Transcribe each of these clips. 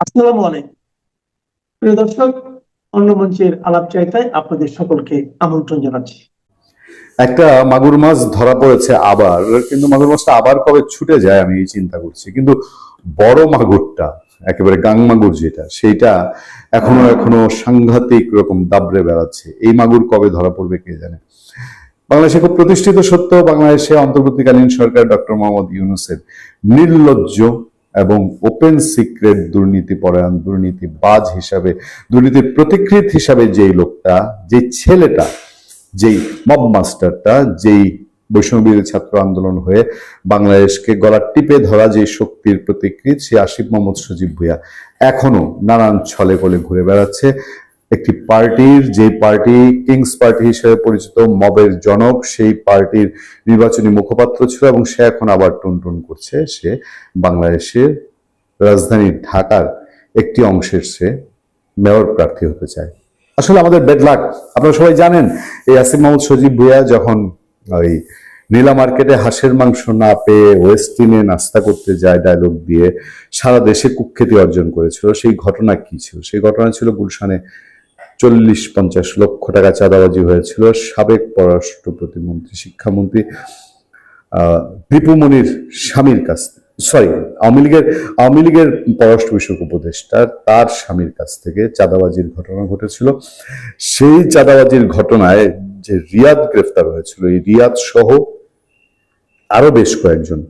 আসসালামু আলাইকুম প্রিয় দর্শক, অন্য মঞ্চের আলাপ চাইতায় আপনাদের সকলকে আমন্ত্রণ জানাচ্ছি। একটা মাগুর মাছ ধরা পড়েছে আবার, কিন্তু মাগুর মাছটা আবার কবে ছুটে যায় আমি এই চিন্তা করছি। কিন্তু বড় মাগুরটা, একেবারে গাং মাগুর যেটা, সেইটা এখনো এখনো সাংঘাতিক রকম দাবড়ে বেড়াচ্ছে। এই মাগুর কবে ধরা পড়বে কে জানে। বাংলাদেশে খুব প্রতিষ্ঠিত সত্য, বাংলাদেশে অন্তর্বর্তীকালীন সরকার ডক্টর মোহাম্মদ ইউনূসের নির্লজ্জ এবং ওপেন সিক্রেট দুর্নীতিপরায়ণ, দুর্নীতিবাজ হিসাবে, দুর্নীতির প্রতিকৃত হিসাবে যেই লোকটা, যে ছেলেটা, যেই মব মাস্টারটা, যেই বৈষম্যবিরোধী ছাত্র আন্দোলন হয়ে বাংলাদেশকে গলা টিপে ধরা যে শক্তির প্রতিকৃত, সে আসিফ মোহাম্মদ সজীব ভুঁইয়া এখনো নানান ছলে বলে ঘুরে বেড়াচ্ছে। একটি পার্টির, যে পার্টি কিংস পার্টি হিসেবে পরিচিত, মবের জনক, সেই পার্টির নির্বাচনী মুখপাত্র ছিল এবং সে এখন আবার টুনটুন করছে সে বাংলাদেশের রাজধানী ঢাকার একটি অংশের সে মেয়র প্রার্থী হতে চায়। আসলে আমাদের বেডলাক। আপনারা সবাই জানেন, এই আসিফ মোহাম্মদ সজীব ভুঁইয়া যখন ওই নীলা মার্কেটে হাঁসের মাংস না পেয়ে ওয়েস্টিনে নাস্তা করতে যায় ডায়লগ দিয়ে সারা দেশে কুখ্যাতি অর্জন করেছিল, সেই ঘটনা কি ছিল? সেই ঘটনা ছিল গুলশানে 40-50 লক্ষ টাকা চাঁদাবাজি হয়েছিল সাবেক পররাষ্ট্র প্রতিমন্ত্রী, শিক্ষামন্ত্রী দীপু মনির স্বামীর কাছ, সরি, আওয়ামী লীগের পররাষ্ট্র বিষয়ক উপদেষ্টা, তার স্বামীর কাছ থেকে চাঁদাবাজির ঘটনা ঘটেছিল। সেই চাঁদাবাজির ঘটনায় যে রিয়াদ গ্রেফতার হয়েছিল, এই রিয়াদ সহ আরো বেশ কয়েকজন,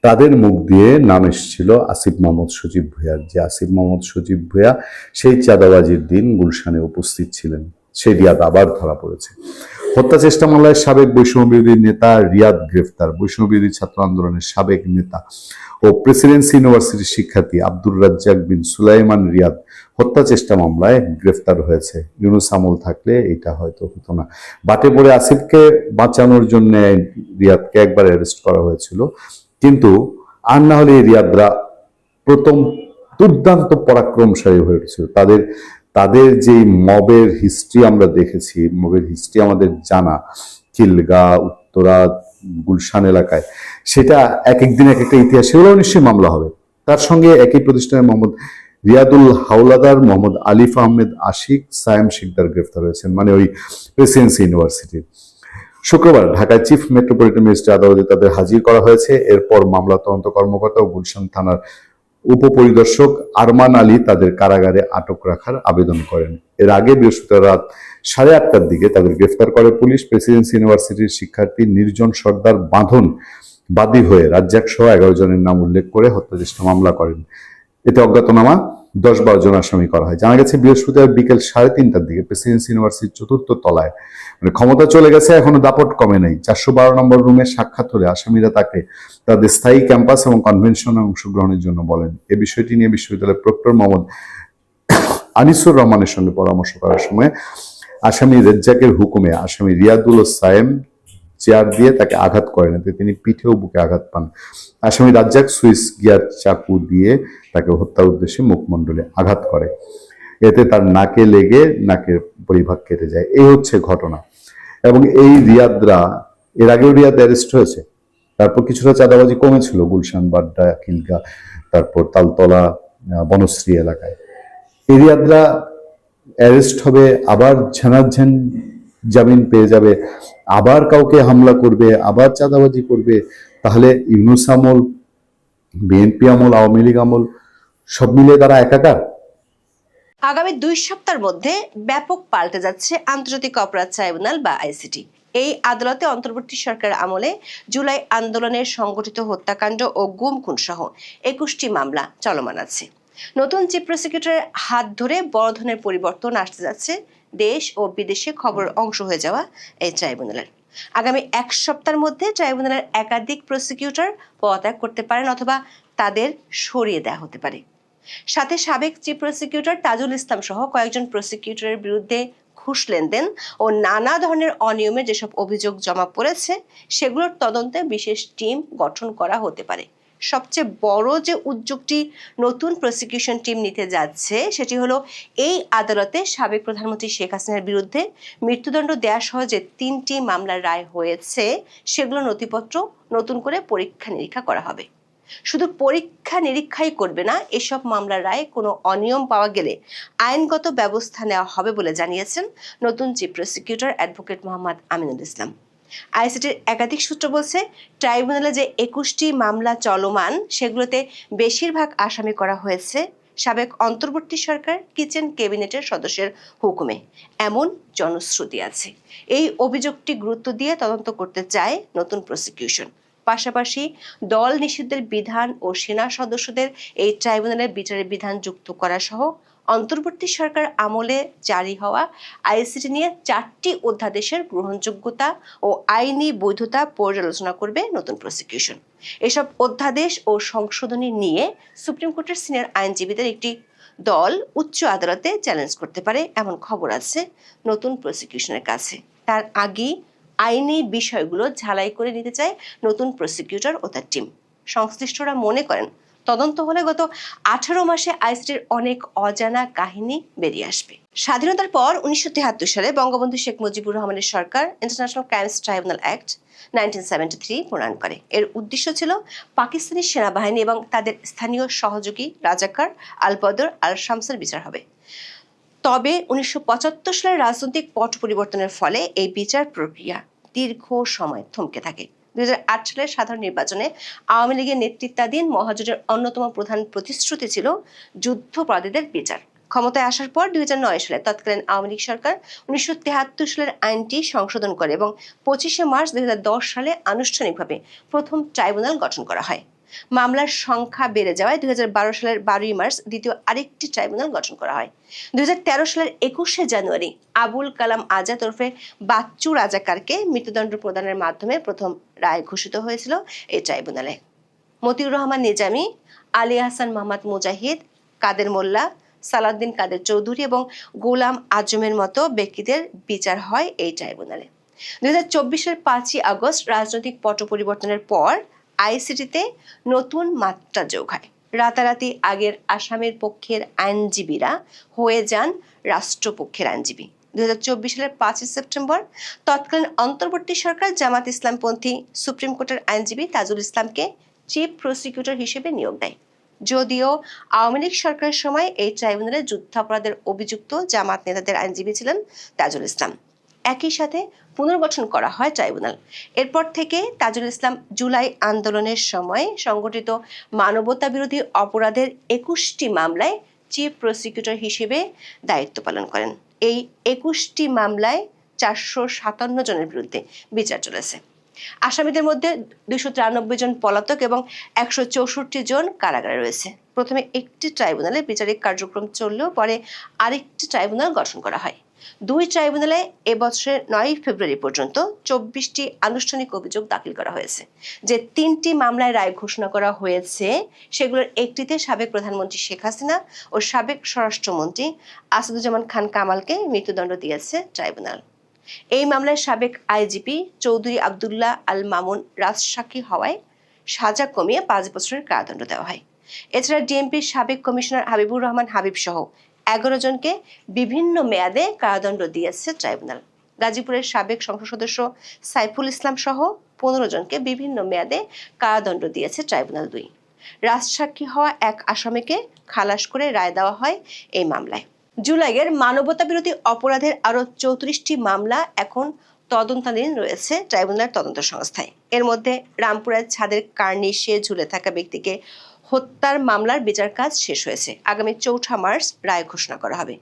তাদের মুখ দিয়ে নাম এসেছিল আসিফ মোহাম্মদ সজীব ভুঁইয়ার। যে আসিফ মোহাম্মদ সজীব ভুঁইয়া সেই চাঁদাবাজির দিন গুলশানে উপস্থিত ছিলেন। সেই রিয়াদ আবার ধরা পড়েছে। হত্যা চেষ্টা মামলায় সাবেক বৈষম্যবিরোধী নেতা রিয়াদ গ্রেফতার। বৈষম্যবিরোধী ছাত্র আন্দোলনের সাবেক নেতা ও প্রেসিডেন্সি ইউনিভার্সিটির শিক্ষার্থী আব্দুর রাজ্জাক বিন সুলাইমান রিয়াদ হত্যা চেষ্টা মামলায় গ্রেফতার হয়েছে। ইউনূস আমল থাকলে এটা হয়তো হতো না। বাটে পড়ে আসিফকে বাঁচানোর জন্য রিয়াদকে একবার অ্যারেস্ট করা হয়েছিল, কিন্তু আর না হলে এই রিয়াদরা প্রথম দুর্দান্ত পরাক্রমশালী হয়ে উঠেছিল। তাদের তাদের যে মবের হিস্ট্রি আমরা দেখেছি, মবের হিস্ট্রি আমাদের জানা, চিলগা, উত্তরা, গুলশান এলাকায়, সেটা এক একদিন এক একটা ইতিহাস, সেগুলো নিশ্চয়ই মামলা হবে। তার সঙ্গে একই প্রতিষ্ঠানে মোহাম্মদ রিয়াদুল হাওলাদার, মোহাম্মদ আলিফ আহমেদ আশিক, সায়েম শিকদার গ্রেফতার হয়েছেন, মানে ওই প্রেসিডেন্সি ইউনিভার্সিটির। শুক্রবার ঢাকায় চিফ মেট্রোপলিটন ম্যাজিস্ট্রেট আদালতে তাদের হাজির করা হয়েছে। এরপর মামলা তদন্ত কর্মকর্তা ও গুলশান থানার উপপরিদর্শক আরমান আলী তাদের কারাগারে আটক রাখার আবেদন করেন। এর আগে বৃহস্পতিবার রাত 8:30টার দিকে তাদের গ্রেফতার করে পুলিশ। প্রেসিডেন্সি ইউনিভার্সিটির শিক্ষার্থী নির্জন সর্দার বাঁধন বাদী হয়ে রাজ্জাক সহ 11 জনের নাম উল্লেখ করে হত্যা চেষ্টা মামলা করেন। এতে অজ্ঞাতনামা 10-12 জন আসামি করা হয়। জানা গেছে বৃহস্পতিবার বিকেল 3:30টার দিকে প্রেসিডেন্সি ইউনিভার্সিটির 4র্থ তলায়, মানে ক্ষমতা চলে গেছে, এখনো দাপট কমে নাই, 412 নম্বর রুমে সাক্ষাৎ হলে আসামিরা তাকে তাদের স্থায়ী ক্যাম্পাস এবং কনভেনশনে অংশগ্রহণের জন্য বলেন। এ বিষয়টি নিয়ে বিশ্ববিদ্যালয়ের প্রক্টর মোহাম্মদ আনিসুর রহমানের সঙ্গে পরামর্শ করার সময় আসামি রেজ্জাকের হুকুমে আসামি রিয়াদুল সায়েম চেয়ার দিয়ে তাকে আঘাত করেন, এতে তিনি পিঠে ও বুকে আঘাত পান। আসামি রাজ্জাক সুইস গিয়ার চাকু দিয়ে তাকে হত্যার উদ্দেশ্যে মুখমণ্ডলে আঘাত করে, এতে তার নাকে লেগে নাকের পরিভাগ কেটে যায়। এই হচ্ছে ঘটনা। এবং এই রিয়াদরা, এর আগেও রিয়াদ অ্যারেস্ট হয়েছে, তারপর কিছুটা চাঁদাবাজি কমেছিল গুলশান, বাড্ডা, খিলগা, তারপর তালতলা, বনশ্রী এলাকায়। এই রিয়াদরা অ্যারেস্ট হবে, আবার ঝানাঝান জামিন পেয়ে যাবে, আবার কাউকে হামলা করবে, আবার চাঁদাবাজি করবে। তাহলে ইউনূস আমল, বিএনপি আমল, আওয়ামী লীগ আমল সব মিলিয়ে তারা একাকার। আগামী 2 সপ্তাহের মধ্যে ব্যাপক পাল্টে যাচ্ছে আন্তর্জাতিক অপরাধ ট্রাইব্যুনাল বা আইসিটি। এই আদালতে অন্তর্বর্তী সরকার আমলে জুলাই আন্দোলনের সংগঠিত হত্যাকাণ্ড ও গুম খুন সহ 21টি মামলা চলমান আছে। নতুন চিফ প্রসিকিউটরের হাত ধরে বড় ধরনের পরিবর্তন আসতে যাচ্ছে দেশ ও বিদেশে খবরের অংশ হয়ে যাওয়া এই ট্রাইব্যুনালের। আগামী 1 সপ্তাহের মধ্যে ট্রাইব্যুনালের একাধিক প্রসিকিউটর পদত্যাগ করতে পারেন অথবা তাদের সরিয়ে দেওয়া হতে পারে। সাথে সাবেক চিফ প্রসিকিউটর তাজুল ইসলাম সহ কয়েকজন প্রসিকিউটরের বিরুদ্ধে ঘুষ লেনদেন ও নানা ধরনের অনিয়মের যেসব অভিযোগ জমা পড়েছে সেগুলোর তদন্তে বিশেষ টিম গঠন করা হতে পারে। সবচেয়ে বড় যে উদ্যোগটি নতুন প্রসিকিউশন টিম নিতে যাচ্ছে সেটি হলো এই আদালতে সাবেক প্রধানমন্ত্রী শেখ হাসিনার বিরুদ্ধে মৃত্যুদণ্ড দেওয়া সহ যে 3টি মামলার রায় হয়েছে সেগুলো নথিপত্র নতুন করে পরীক্ষা নিরীক্ষা করা হবে। শুধু পরীক্ষা নিরীক্ষাই করবে না, এসব মামলার রায়ে কোনো অনিয়ম পাওয়া গেলে আইনগত ব্যবস্থা নেওয়া হবে বলে জানিয়েছেন নতুন chief prosecutor advocate Mohammad Aminul Islam. আইসিটির একাধিক সূত্র বলছে, ট্রাইব্যুনালে যে 21টি মামলা চলমান, সেগুলোতে বেশিরভাগ আসামি করা হয়েছে সাবেক অন্তর্বর্তী সরকার কিচেন ক্যাবিনেটের সদস্যের হুকুমে, এমন জনশ্রুতি আছে। এই অভিযোগটি গুরুত্ব দিয়ে তদন্ত করতে চায় নতুন প্রসিকিউশন। পাশাপাশি দল নিষিদ্ধের বিধান ও সেনা সদস্যদের এই ট্রাইব্যুনালের বিচারের বিধান যুক্ত করা সহ অন্তর্বর্তী সরকার আমলে জারি হওয়া আইসিটি নিয়ে 4টি অধ্যাদেশের গ্রহণযোগ্যতা ও আইনি বৈধতা পর্যালোচনা করবে নতুন প্রসিকিউশন। এসব অধ্যাদেশ ও সংশোধনী নিয়ে সুপ্রিম কোর্টের সিনিয়র আইনজীবীদের একটি দল উচ্চ আদালতে চ্যালেঞ্জ করতে পারে, এমন খবর আছে নতুন প্রসিকিউশনের কাছে। তার আগেই আইনি বিষয়গুলো ঝালাই করে নিতে চায় নতুন প্রসিকিউটর ও তার টিম। সংশ্লিষ্টরা মনে করেন, তদন্ত হলে গত 18 মাসে আইসিটির অনেক অজানা কাহিনী বেরিয়ে আসবে। স্বাধীনতার পর 1973 সালে বঙ্গবন্ধু শেখ মুজিবুর রহমানের সরকার ইন্টারন্যাশনাল ক্রাইমস ট্রাইব্যুনাল অ্যাক্ট 1973 প্রণয়ন করে। এর উদ্দেশ্য ছিল পাকিস্তানি সেনাবাহিনী এবং তাদের স্থানীয় সহযোগী রাজাকার আল বদর আল শামসের বিচার হবে। তবে 1975 সালের রাজনৈতিক পট পরিবর্তনের ফলে এই বিচার প্রক্রিয়া দীর্ঘ সময় থমকে থাকে। 2008 সালের সাধারণ নির্বাচনে আওয়ামী লীগের নেতৃত্বাধীন মহাজোটের অন্যতম প্রধান প্রতিশ্রুতি ছিল যুদ্ধাপরাধীদের বিচার। ক্ষমতায় আসার পর 2009 সালে তৎকালীন আওয়ামী লীগ সরকার 1973 সালের আইনটি সংশোধন করে এবং 25শে মার্চ 2010 সালে আনুষ্ঠানিকভাবে প্রথম ট্রাইব্যুনাল গঠন করা হয়। মামলার সংখ্যা বেড়ে যাওয়ায় 2012 সালের 12ই মার্চ দ্বিতীয় আরেকটি ট্রাইব্যুনাল গঠন করা হয়। 2013 সালের 21শে জানুয়ারি আবুল কালাম আজাদ ওরফে বাচ্চু রাজাকারকে মৃত্যুদণ্ড প্রদানের মাধ্যমে প্রথম রায় ঘোষিত হয়েছিল এই ট্রাইব্যুনালে। মতিউর রহমান নিজামী, আলী আহসান মোহাম্মদ মুজাহিদ, কাদের মোল্লা, সালাউদ্দিন কাদের চৌধুরী এবং গোলাম আজমের মতো ব্যক্তিদের বিচার হয় এই ট্রাইব্যুনালে। 2024 সালের 5ই আগস্ট রাজনৈতিক পট পরিবর্তনের পর আইসিটিতে নতুন মাত্রা যোগ হয়। রাতারাতি আগের আসামির পক্ষের আইনজীবীরা হয়ে যান রাষ্ট্রপক্ষের আইনজীবী। 2024 সালের 5ই সেপ্টেম্বর তৎকালীন অন্তর্বর্তী সরকার জামাত ইসলামপন্থী সুপ্রিম কোর্টের আইনজীবী তাজুল ইসলামকে চিফ প্রসিকিউটর হিসেবে নিয়োগ দেয়। যদিও আওয়ামী লীগ সরকারের সময় এই ট্রাইব্যুনালে যুদ্ধাপরাধের অভিযুক্ত জামাত নেতাদের আইনজীবী ছিলেন তাজুল ইসলাম। একই সাথে পুনর্গঠন করা হয় ট্রাইব্যুনাল। এরপর থেকে তাজুল ইসলাম জুলাই আন্দোলনের সময় সংগঠিত মানবতা বিরোধী অপরাধের 21টি মামলায় চিফ প্রসিকিউটর হিসেবে দায়িত্ব পালন করেন। এই 21টি মামলায় 457 জনের বিরুদ্ধে বিচার চলেছে। আসামিদের মধ্যে 293 জন পলাতক এবং 164 জন কারাগারে রয়েছে। প্রথমে একটি ট্রাইব্যুনালে বিচারিক কার্যক্রম চললেও পরে আরেকটি ট্রাইব্যুনাল গঠন করা হয়। দুই ট্রাইব্যুনালে এবছরের 9 ফেব্রুয়ারি পর্যন্ত 24টি আনুষ্ঠানিক অভিযোগ দাখিল করা হয়েছে। যে 3টি মামলায় রায় ঘোষণা করা হয়েছে, সেগুলোর একটিতে সাবেক প্রধানমন্ত্রী শেখ হাসিনা ও সাবেক স্বরাষ্ট্রমন্ত্রী আসাদুজ্জামান খান কামালকে মৃত্যুদণ্ড দিয়েছে ট্রাইব্যুনাল। এই মামলায় সাবেক আইজিপি চৌধুরী আব্দুল্লাহ আল মামুন রাজসাক্ষী হওয়ায় সাজা কমিয়ে 5 বছরের কারাদণ্ড দেওয়া হয়। এছাড়া ডিএমপির সাবেক কমিশনার হাবিবুর রহমান হাবিব সহ 11 জনকে বিভিন্ন মেয়াদে কারাদণ্ড দিয়েছে ট্রাইব্যুনাল। গাজীপুরের সাবেক সংসদ সদস্য সাইফুল ইসলাম সহ 15 জনকে বিভিন্ন মেয়াদে কারাদণ্ড দিয়েছে ট্রাইব্যুনাল 2। রাজসাক্ষী হওয়া এক আসামিকে খালাস করে রায় দেওয়া হয় এই মামলায়। জুলাইয়ের মানবতা বিরোধী অপরাধের আরো 34টি মামলা এখন তদন্তাধীন রয়েছে ট্রাইব্যুনালের তদন্ত সংস্থায়। এর মধ্যে রামপুরের ছাদের কার্নিশে ঝুলে থাকা ব্যক্তিকে হত্যার মামলার বিচার কাজ শেষ হয়েছে। আগামী 4 মার্চ রায় ঘোষণা করা হবে।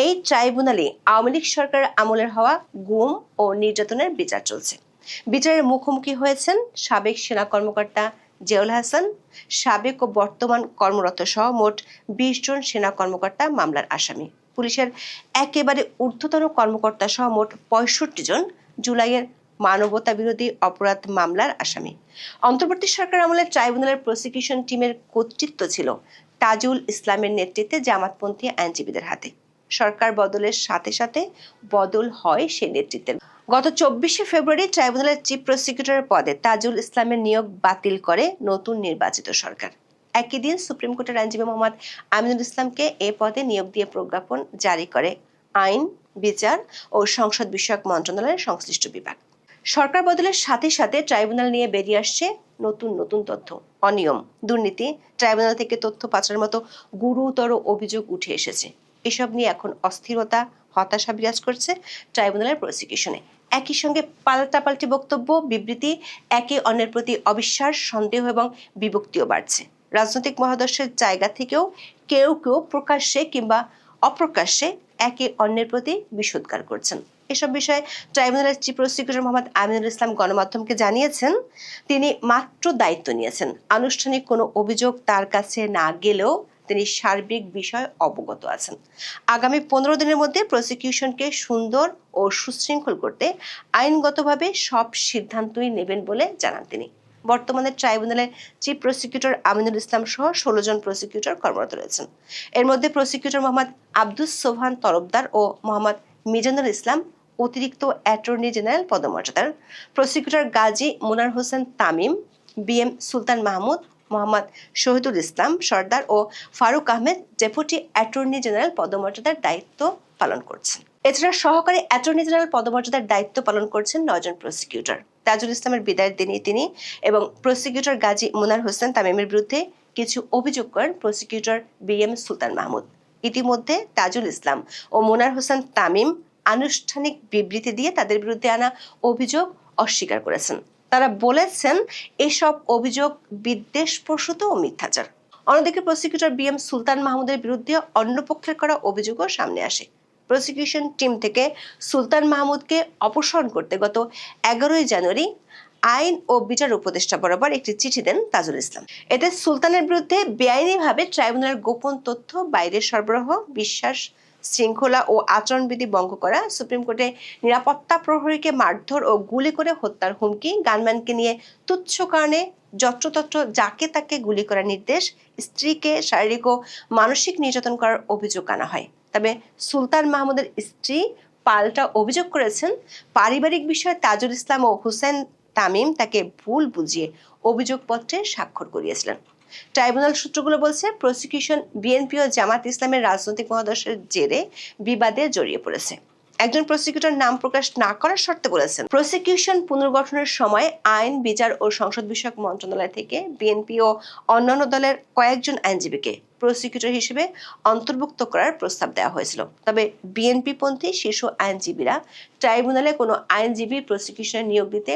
এই ট্রাইব্যুনালে আওয়ামী লীগ সরকারের আমলের হওয়া গুম ও নির্যাতনের বিচার চলছে। বিচারের মুখোমুখি হয়েছেন সাবেক সেনা কর্মকর্তা জিয়াউল হাসান, সাবেক ও বর্তমান কর্মরত সহ মোট 20 জন সেনা কর্মকর্তা মামলার আসামি। পুলিশের একেবারে ঊর্ধ্বতন কর্মকর্তা সহ মোট 65 জন জুলাইয়ের মানবতা বিরোধী অপরাধ মামলার আসামি। অন্তর্বর্তী সরকার আমলে ট্রাইব্যুনালের প্রসিকিউশন টিমের কর্তৃত্ব ছিল তাজুল ইসলামের নেতৃত্বে জামাতপন্থী আইনজীবীদের হাতে। সরকার বদলের সাথে সাথে বদল হয় সেই নেতৃত্বের। গত 24শে ফেব্রুয়ারি ট্রাইব্যুনালের চিফ প্রসিকিউটরের পদে তাজুল ইসলামের নিয়োগ বাতিল করে নতুন নির্বাচিত সরকার। একই দিন সুপ্রিম কোর্টের আইনজীবী মোহাম্মদ আমিনুল ইসলামকে এ পদে নিয়োগ দিয়ে প্রজ্ঞাপন জারি করে আইন, বিচার ও সংসদ বিষয়ক মন্ত্রণালয়ের সংশ্লিষ্ট বিভাগ। সরকার বদলের সাথে সাথে ট্রাইব্যুনাল নিয়ে বেরিয়ে আসছে নতুন নতুন তথ্য, অনিয়ম, দুর্নীতি, ট্রাইব্যুনাল থেকে তথ্য পাচারের মতো গুরুতর অভিযোগ উঠে এসেছে। এসব নিয়ে এখন অস্থিরতা, হতাশা বিরাজ করছে ট্রাইব্যুনালের প্রসিকিউশনে। একই সঙ্গে পাল্টাপাল্টি বক্তব্য, বিবৃতি, একে অন্যের প্রতি অবিশ্বাস, সন্দেহ এবং বিভক্তিও বাড়ছে। রাজনৈতিক মহাদর্শের জায়গা থেকেও কেউ কেউ প্রকাশ্যে কিংবা অপ্রকাশ্যে একে অন্যের প্রতি বিষোদ্গার করছেন। এসব বিষয়ে ট্রাইব্যুনালের চিফ প্রসিকিউটর মোহাম্মদ আমিনুল ইসলাম গণমাধ্যমকে জানিয়েছেন, তিনি মাত্র দায়িত্ব নিয়েছেন। আনুষ্ঠানিক কোনো অভিযোগ তার কাছে না গেলেও তিনি সার্বিক বিষয় অবগত আছেন। আগামী 15 দিনের মধ্যে প্রসিকিউশনকে সুন্দর ও সুশৃঙ্খল করতে আইনগতভাবে সব সিদ্ধান্তই নেবেন বলে জানান তিনি। বর্তমানে ট্রাইব্যুনালের চিফ প্রসিকিউটর আমিনুল ইসলাম সহ 16 জন প্রসিকিউটর কর্মরত রয়েছেন। এর মধ্যে প্রসিকিউটর মোহাম্মদ আব্দুস সোবহান তরফদার ও মোহাম্মদ মিজানুল ইসলাম অতিরিক্ত অ্যাটর্নি জেনারেল পদমর্যাদার, প্রসিকিউটর গাজী মুনার হোসেন তামিম, বিএম সুলতান মাহমুদ, মোহাম্মদ শহীদুল ইসলাম সর্দার ও Faruk Ahmed deputy attorney general পদমর্যাদার দায়িত্ব পালন করছেন। এছাড়া সহকারী অ্যাটর্নি জেনারেল পদমর্যাদার দায়িত্ব পালন করছেন 9 জন প্রসিকিউটর। তাজুল ইসলামের বিদায়ের দিনই তিনি এবং প্রসিকিউটর গাজী মুনার হোসেন তামিমের বিরুদ্ধে কিছু অভিযোগ করেন প্রসিকিউটর বিএম সুলতান মাহমুদ। ইতিমধ্যে তাজুল ইসলাম ও মুনার হোসেন তামিম আনুষ্ঠানিক বিবৃতি দিয়ে তাদের বিরুদ্ধে আনা অভিযোগ অস্বীকার করেছেন। তারা বলেছেন এসব অভিযোগ বিদ্বেষপ্রসূত ও মিথ্যাচার। অন্যদিকে প্রসিকিউটর বিএম সুলতান মাহমুদের বিরুদ্ধে অন্য পক্ষের করা অভিযোগও সামনে আসে। প্রসিকিউশন টিম থেকে সুলতান মাহমুদকে অপসারণ করতে গত 11 জানুয়ারি আইন ও বিচার উপদেষ্টা বরাবর একটি চিঠি দেন তাজুল ইসলাম। এতে সুলতানের বিরুদ্ধে বেআইনিভাবে ট্রাইব্যুনালের গোপন তথ্য বাইরে সরবরাহ, বিশ্বাস শৃঙ্খলা ও আচরণবিধি ভঙ্গ করা, সুপ্রিম কোর্টে নিরাপত্তা প্রহরীকে মারধর ও গুলি করে হত্যার হুমকি, গানম্যানকে নিয়ে তুচ্ছ কারণে যত্রতত্র যাকে তাকে গুলি করার নির্দেশ, স্ত্রীকে শারীরিক ও মানসিক নির্যাতন করার অভিযোগ আনা হয়। তবে সুলতান মাহমুদের স্ত্রী পাল্টা অভিযোগ করেছেন, পারিবারিক বিষয়ে তাজুল ইসলাম ও হুসেন তামিম তাকে ভুল বুঝিয়ে অভিযোগপত্রে স্বাক্ষর করিয়েছিলেন। ট্রাইব্যুনাল সূত্রগুলো বলছে, প্রসিকিউশন বিএনপি ও জামাত ইসলামের রাজনৈতিক মহাদর্শের জেরে বিবাদে জড়িয়ে পড়েছে। একজন প্রসিকিউটর নাম প্রকাশ না করার শর্তে বলেছেন, প্রসিকিউশন পুনর্গঠনের সময় আইন, বিচার ও সংসদ বিষয়ক মন্ত্রণালয় থেকে বিএনপি ও অন্যান্য দলের কয়েকজন আইনজীবীকে প্রসিকিউটর হিসেবে অন্তর্ভুক্ত করার প্রস্তাব দেওয়া হয়েছিল। তবে বিএনপিপন্থী শীর্ষ আইনজীবীরা ট্রাইব্যুনালে কোনো আইনজীবী প্রসিকিউশনে নিয়োগ দিতে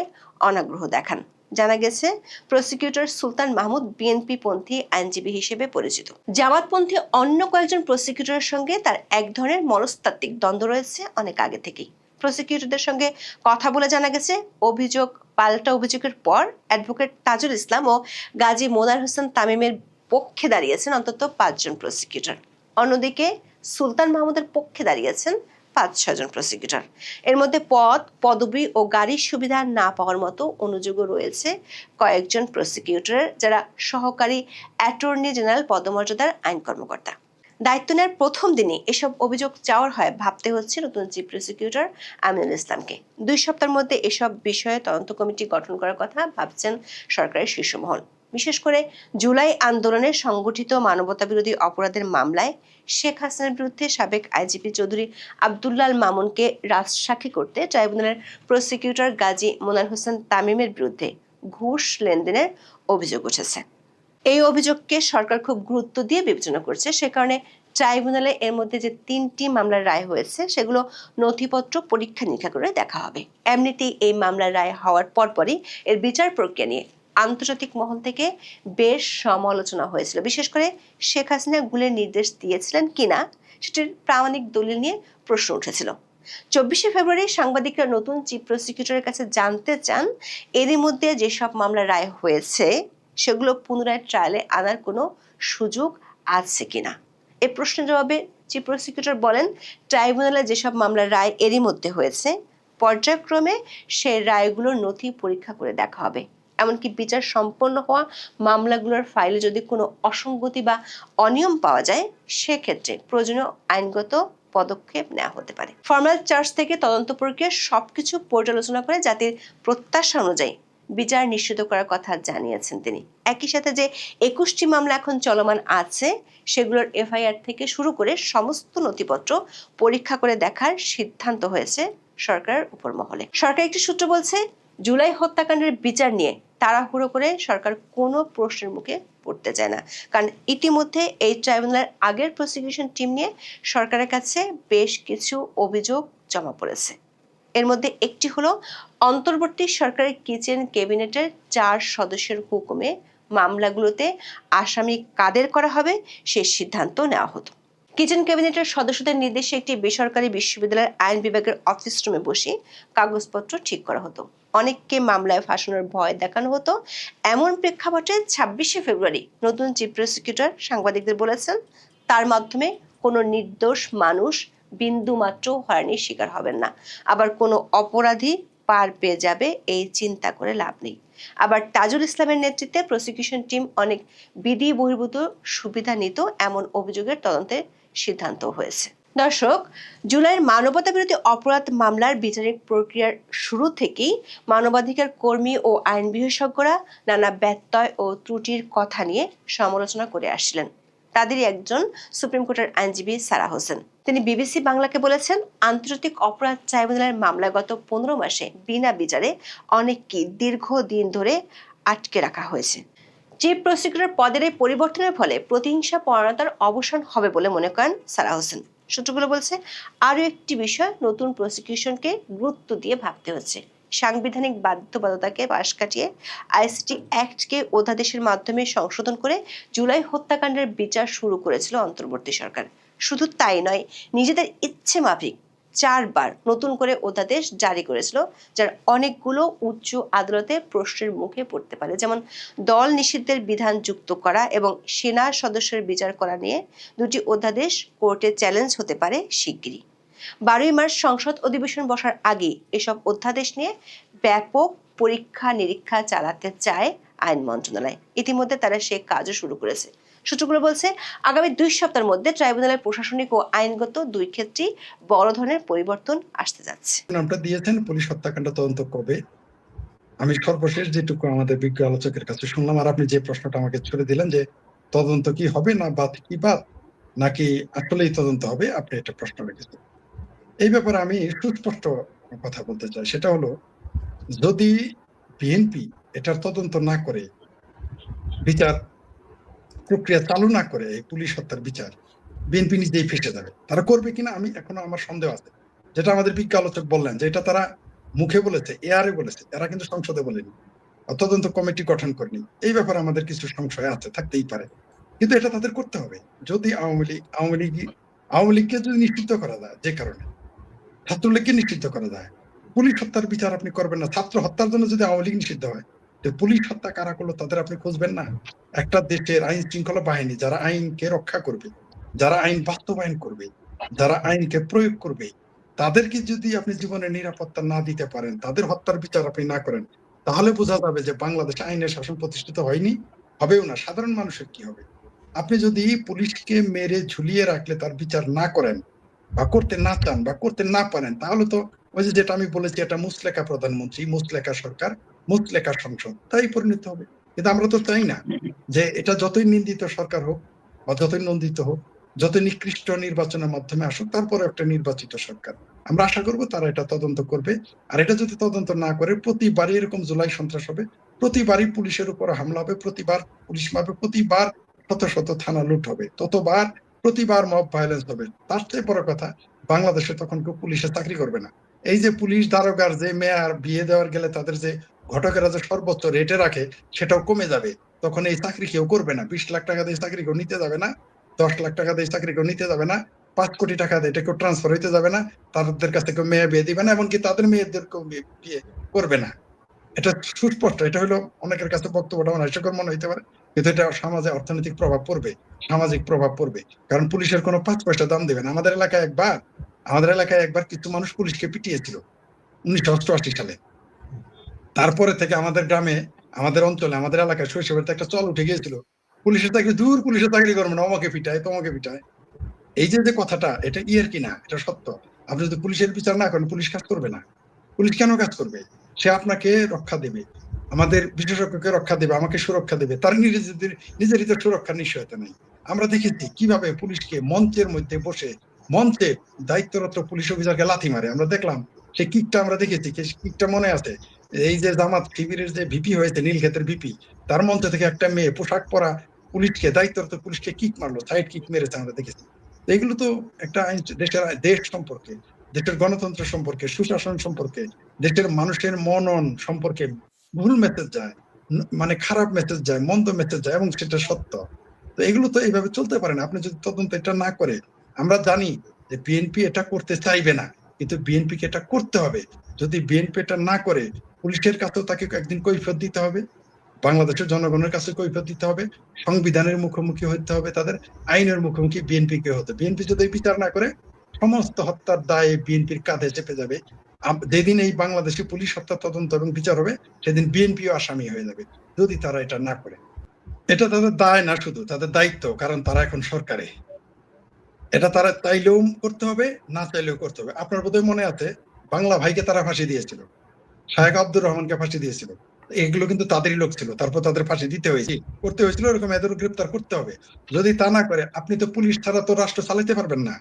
অনাগ্রহ দেখান। জানা গেছে, প্রসিকিউটর সুলতান মাহমুদ বিএনপি পন্থী আইনজীবী হিসেবে পরিচিত। জামাতপন্থী অন্য কয়েকজন প্রসিকিউটরের সঙ্গে তার এক ধরনের মনস্তাত্ত্বিক দ্বন্দ্ব রয়েছে অনেক আগে থেকেই। প্রসিকিউটরদের সঙ্গে কথা বলে জানা গেছে, অভিযোগ পাল্টা অভিযোগের পর অ্যাডভোকেট তাজুল ইসলাম ও গাজী মোনার হোসেন তামিমের পক্ষে দাঁড়িয়েছেন অন্তত 5 জন প্রসিকিউটর। অন্যদিকে সুলতান মাহমুদের পক্ষে দাঁড়িয়েছেন 5-6 জন প্রসিকিউটর। এর মধ্যে পদ, পদবি ও গাড়ির সুবিধা না পাওয়ার মতো অনুযোগও রয়েছে কয়েকজন প্রসিকিউটরের, যারা সহকারী অ্যাটর্নি জেনারেল পদমর্যাদার আইন কর্মকর্তা। দায়িত্ব নেওয়ার প্রথম দিনই এসব অভিযোগ চাওয়ার হয় ভাবতে হচ্ছে নতুন চিফ প্রসিকিউটর আমিনুল ইসলামকে। 2 সপ্তাহের মধ্যে এসব বিষয়ে তদন্ত কমিটি গঠন করার কথা ভাবছেন সরকারের শীর্ষ মহল। বিশেষ করে জুলাই আন্দোলনে সংগঠিত মানবতাবিরোধী অপরাধের মামলায় শেখ হাসিনার বিরুদ্ধে সাবেক আইজিপি চৌধুরী আব্দুল্লাহ আল মামুনকে রাজসাক্ষী করতে ট্রাইব্যুনালের প্রসিকিউটর গাজী মোনার হোসেন তামিমের বিরুদ্ধে ঘুষ লেনদেনের অভিযোগ উঠেছে। এই অভিযোগকে সরকার খুব গুরুত্ব দিয়ে বিবেচনা করছে। সে কারণে ট্রাইব্যুনালে এর মধ্যে যে 3টি মামলার রায় হয়েছে সেগুলো নথিপত্র পরীক্ষা নিরীক্ষা করে দেখা হবে। এমনিতেই এই মামলার রায় হওয়ার পরপরই এর বিচার প্রক্রিয়া নিয়ে আন্তর্জাতিক মহল থেকে বেশ সমালোচনা হয়েছিল। বিশেষ করে শেখ হাসিনা গুলির নির্দেশ দিয়েছিলেন কিনা সেটির প্রামাণিক দলিল নিয়ে প্রশ্ন উঠেছিল। 24 ফেব্রুয়ারি সাংবাদিকরা নতুন চিফ প্রসিকিউটরের কাছে জানতে চান, এরই মধ্যে যেসব মামলা রায় হয়েছে সেগুলো পুনরায় ট্রায়ালে আনার কোনো সুযোগ আছে কিনা। এ প্রশ্নের জবাবে চিফ প্রসিকিউটর বলেন, ট্রাইব্যুনালে যেসব মামলার রায় এরই মধ্যে হয়েছে পর্যায়ক্রমে সেই রায়গুলোর নথি পরীক্ষা করে দেখা হবে। এমনকি বিচার সম্পন্ন হওয়া মামলাগুলোর ফাইলে যদি কোনো অসঙ্গতি বা অনিয়ম পাওয়া যায় সেক্ষেত্রে প্রয়োজনীয় আইনগত পদক্ষেপ নেওয়া হতে পারে। ফর্মাল চার্জ থেকে তদন্ত প্রক্রিয়া সবকিছু পর্যালোচনা করে জাতির প্রত্যাশা অনুযায়ী বিচার নিশ্চিত করার কথা জানিয়েছেন তিনি। একই সাথে যে 21টি মামলা এখন চলমান আছে সেগুলোর এফআইআর থেকে শুরু করে সমস্ত নথিপত্র পরীক্ষা করে দেখার সিদ্ধান্ত হয়েছে সরকারের উপর মহলে। সরকার একটি সূত্র বলছে, জুলাই হত্যাকাণ্ডের বিচার নিয়ে তাড়াহুড়ো করে সরকার কোনো প্রশ্নের মুখে পড়তে চায় না, কারণ ইতিমধ্যে এই ট্রাইব্যুনালের আগের প্রসিকিউশন টিম নিয়ে সরকারের কাছে বেশ কিছু অভিযোগ জমা পড়েছে। এর মধ্যে একটি হলো অন্তর্বর্তী সরকারের কিচেন ক্যাবিনেটের 4 সদস্যের হুকুমে মামলাগুলোতে আসামি কাদের করা হবে সে সিদ্ধান্ত নেওয়া হতো। কিচেন ক্যাবিনেটের সদস্যদের নির্দেশে একটি বেসরকারি বিশ্ববিদ্যালয়ের আইন বিভাগের অফিস রুমে বসে কাগজপত্র ঠিক করা হতো। অনেককে মামলায় ফাঁসানোর ভয় দেখানো হতো। এমন প্রেক্ষাপটে 26শে ফেব্রুয়ারি নতুন চিফ প্রসিকিউটর সাংবাদিকদের বলেছেন, তার মাধ্যমে কোনো নির্দোষ মানুষ বিন্দুমাত্র হয়রানির শিকার হবেন না। আবার কোনো অপরাধী পার পেয়ে যাবে এই চিন্তা করে লাভ নেই। আবার তাজুল ইসলামের নেতৃত্বে প্রসিকিউশন টিম অনেক বিধি বহির্ভূত সুবিধা নিত, এমন অভিযোগের তদন্তের সিদ্ধান্ত হয়েছে। দর্শক, জুলাইয়ের মানবতা বিরোধী অপরাধ মামলার বিচারিক প্রক্রিয়ার শুরু থেকেই মানবাধিকার কর্মী ও আইন বিশেষজ্ঞরা নানা ব্যত্যয় ও ত্রুটির কথা নিয়ে সমালোচনা করে আসছিলেন। তাদেরই একজন সুপ্রিম কোর্টের আইনজীবী সারা হোসেন। তিনি বিবিসি বাংলাকে বলেছেন, আন্তর্জাতিক অপরাধ ট্রাইব্যুনালের মামলায় গত 15 মাসে বিনা বিচারে অনেককে দীর্ঘদিন ধরে আটকে রাখা হয়েছে। চিফ প্রসিকিউটর পদের এই পরিবর্তনের ফলে প্রতিহিংসা পরায়ণতার অবসান হবে বলে মনে করেন সারা হোসেন। সূত্রগুলো বলছে, আরও একটি বিষয় নতুন প্রসিকিউশনকে গুরুত্ব দিয়ে ভাবতে হচ্ছে। সাংবিধানিক বাধ্যবাধকতাকে পাশ কাটিয়ে আইসিটি অ্যাক্টকে অধ্যাদেশের মাধ্যমে সংশোধন করে জুলাই হত্যাকাণ্ডের বিচার শুরু করেছিল অন্তর্বর্তী সরকার। শুধু তাই নয়, নিজেদের ইচ্ছে মাফিক 4 বার নতুন করে অধ্যাদেশ জারি করেছিল, যার অনেকগুলো উচ্চ আদালতে প্রশ্নের মুখে পড়তে পারে। যেমন দল নিষিদ্ধের বিধান যুক্ত করা এবং সেনা সদস্যের বিচার করা নিয়ে 2টি অধ্যাদেশ কোর্টে চ্যালেঞ্জ হতে পারে শিগগিরই। 12ই মার্চ সংসদ অধিবেশন বসার আগে এসব অধ্যাদেশ নিয়ে ব্যাপক পরীক্ষা নিরীক্ষা চালাতে চায় আইন মন্ত্রণালয়। ইতিমধ্যে তারা সে কাজও শুরু করেছে। সূত্রগুলো বলছে, আগামী 2 সপ্তাহের মধ্যে ট্রাইব্যুনালের প্রশাসনিক ও আইনগত 2 ক্ষেত্রেই বড় ধরনের পরিবর্তন আসতে যাচ্ছে। নামটা দিয়েছেন পুলিশ হত্যাকাণ্ড তদন্ত কবে। আমি সর্বশেষ যেটুকু আমাদের বিজ্ঞ আলোচকের কাছে শুনলাম, আর আপনি যে প্রশ্নটা আমাকে ছুড়ে দিলেন যে তদন্ত কি হবে না বাদ কি বাদ নাকি আসলেই তদন্ত হবে, আপনি একটা প্রশ্ন রেখেছেন। এই ব্যাপারে আমি সুস্পষ্ট কথা বলতে চাই। সেটা হলো, যদি বিএনপি এটার তদন্ত না করে, বিচার প্রক্রিয়া চালু না করে, এই পুলিশ হত্যার বিচার, বিএনপি নিজেই ফেসে যাবে। তারা করবে কিনা আমি এখনো আমার সন্দেহ আছে। যেটা আমাদের বিজ্ঞ আলোচক বললেন যে এটা তারা মুখে বলেছে, এআরে বলেছে, এরা কিন্তু সংসদে বলেনি, তদন্ত কমিটি গঠন করেনি। এই ব্যাপারে আমাদের কিছু সংশয় আছে, থাকতেই পারে, কিন্তু এটা তাদের করতে হবে। যদি আওয়ামী লীগকে যদি নিষিদ্ধ করা যায়, যে কারণে ছাত্রলীগকে নিষিদ্ধ করা যায়, পুলিশ হত্যার বিচার আপনি করবেন না। ছাত্র হত্যার জন্য যদি আওয়ামী লীগ নিষিদ্ধ হয়, পুলিশ হত্যা কারা করলো তাদের আপনি খুঁজবেন না? একটা দেশের আইন শৃঙ্খলা বাহিনী যারা আইনকে রক্ষা করবে, যারা আইন বাস্তবায়ন করবে, যারা আইনকে প্রয়োগ করবে, তাদেরকে যদি আপনি জীবনের নিরাপত্তা না দিতে পারেন, তাদের হত্যার বিচার আপনি না করেন, তাহলে বোঝা যাবে যে বাংলাদেশে আইনের শাসন প্রতিষ্ঠিত হয়নি, হবেও না। সাধারণ মানুষের কি হবে? আপনি যদি পুলিশকে মেরে ঝুলিয়ে রাখলে তার বিচার না করেন বা করতে না চান বা করতে না পারেন, তাহলে তো ওই যে যেটা আমি বলেছি, এটা মুসলেকা প্রধানমন্ত্রী, মুসলেকা সরকার, মুসলেকা সংসদ, তাই পরিণত হবে। কিন্তু আমরা তো চাই না যে এটা যতই নিন্দিত সরকার হোক বা যতই নন্দিত হোক, যত নিকৃষ্ট নির্বাচনের মাধ্যমে আসুক, তারপরে একটা নির্বাচিত সরকার। আমরা আশা করব তারা এটা তদন্ত করবে। আর এটা যদি তদন্ত না করে, প্রতিবারই এরকম জুলাই সন্ত্রাস হবে, প্রতিবারই পুলিশের উপর হামলা হবে, প্রতিবার পুলিশ মারবে, প্রতিবার শত শত থানা লুট হবে, প্রতিবার মব ভায়োলেন্স হবে। তার চেয়ে বড় কথা, বাংলাদেশে তখন কেউ পুলিশে চাকরি করবে না। এই যে পুলিশ দারোগার যে মেয়ার বিয়ে দেওয়ার গেলে তাদের যে ঘটকেরা যে সর্বোচ্চ রেটে রাখে, সেটাও কমে যাবে। তখন এই চাকরি কেউ করবে না। 20 লাখ টাকা দিয়ে চাকরি কেউ নিতে যাবে না, 10 লাখ টাকা দিয়ে চাকরি কেউ নিতে যাবে না, 5 কোটি টাকা দিয়ে এটা কেউ ট্রান্সফার হইতে যাবে না, তাদের কাছে কেউ মেয়ে বিয়ে দিবে না, এমনকি তাদের মেয়েদেরকেও বিয়ে করবে না। এটা সুস্পষ্ট। এটা হলো অনেকের কাছে বক্তব্যটা হাস্যকর মনে হইতে পারে, কিন্তু এটা সমাজে অর্থনৈতিক প্রভাব পড়বে, সামাজিক প্রভাব পড়বে। কারণ পুলিশের কোনো 5 পয়সা দাম দেবে না। আমাদের এলাকায় একবার কিছু মানুষ পুলিশকে পিটিয়েছিল 1988 সালে। তারপরে থেকে আমাদের গ্রামে, আমাদের অঞ্চলে, আমাদের এলাকায় শৈশবের একটা চল উঠে গিয়েছিল, পুলিশের চাকরি দূর, পুলিশের চাকরি করবে না, আমাকে পিটায়, তোমাকে পিটায়। এই যে কথাটা, এটা ইয়ের কিনা, এটা সত্য। আপনি যদি পুলিশের বিচার না করেন, পুলিশ কাজ করবে না। পুলিশ কেন কাজ করবে? সে আপনাকে রক্ষা দেবে, আমাদের বিশেষজ্ঞকে রক্ষা দেবে, আমাকে সুরক্ষা দেবে। তার নিজেরই তো সুরক্ষার নিশ্চয়তা নেই। আমরা দেখেছি কিভাবে পুলিশকে মঞ্চের মধ্যে বসে, মঞ্চে দায়িত্বরত পুলিশ অফিসারকে লাথি মারে। আমরা দেখলাম সেই কিকটা, আমরা দেখেছি, কিকটা মনে আছে। এই যে জামাত শিবিরের যে ভিপি হয়েছে, নীলক্ষেতের ভিপি, তার মঞ্চ থেকে একটা মেয়ে পোশাক পরা পুলিশকে, দায়িত্বরত পুলিশকে কিক মারলো, সাইড কিক মেরেছে, আমরা দেখেছি। তো এগুলো তো একটা দেশের দেশ সম্পর্কে, দেশের গণতন্ত্র সম্পর্কে, সুশাসন সম্পর্কে, দেশের মানুষের মনন সম্পর্কে ভুল মেসেজ যায়, মানে খারাপ মেসেজ যায়, মন্দ মেসেজ যায়, এবং সেটা সত্য। তো এগুলো তো এইভাবে চলতে পারে না। আপনি যদি তদন্ত এটা না করে, আমরা জানি যে বিএনপি এটা করতে চাইবে না, কিন্তু বিএনপিকে এটা করতে হবে। যদি বিএনপি এটা না করে, পুলিশের কাছেও তাকে একদিন কৈফিয়ত দিতে হবে, বাংলাদেশের জনগণের কাছে কৈফিয়ত দিতে হবে, সংবিধানের মুখোমুখি হতে হবে, তাদের আইনের মুখোমুখি বিএনপি কে হতে। বিএনপি যদি বিচার না করে, সমস্ত হত্যার দায় বিএনপির কাঁধে চেপে যাবে। যেদিন এই বাংলাদেশে পুলিশ হত্যা তদন্ত এবং বিচার হবে, সেদিন বিএনপিও আসামি হয়ে যাবে, যদি তারা এটা না করে। এটা তাদের দায় না, শুধু তাদের দায়িত্ব, কারণ তারা এখন সরকারে। এটা তারা চাইলেও করতে হবে, না চাইলেও করতে হবে। আপনার বোধহয় মনে আছে, বাংলা ভাইকে তারা ফাঁসি দিয়েছিল, শাহেখ আব্দুর রহমানকে ফাঁসি দিয়েছিল। এগুলো কিন্তু তাদেরই লোক ছিল, তারপর তাদের ফাঁসি দিতে হয়েছে, করতে হয়েছিল, এরকম এদের গ্রেপ্তার করতে হবে। যদি তা না করে, আপনি তো পুলিশ ছাড়া তো রাষ্ট্র চালাতে পারবেন না,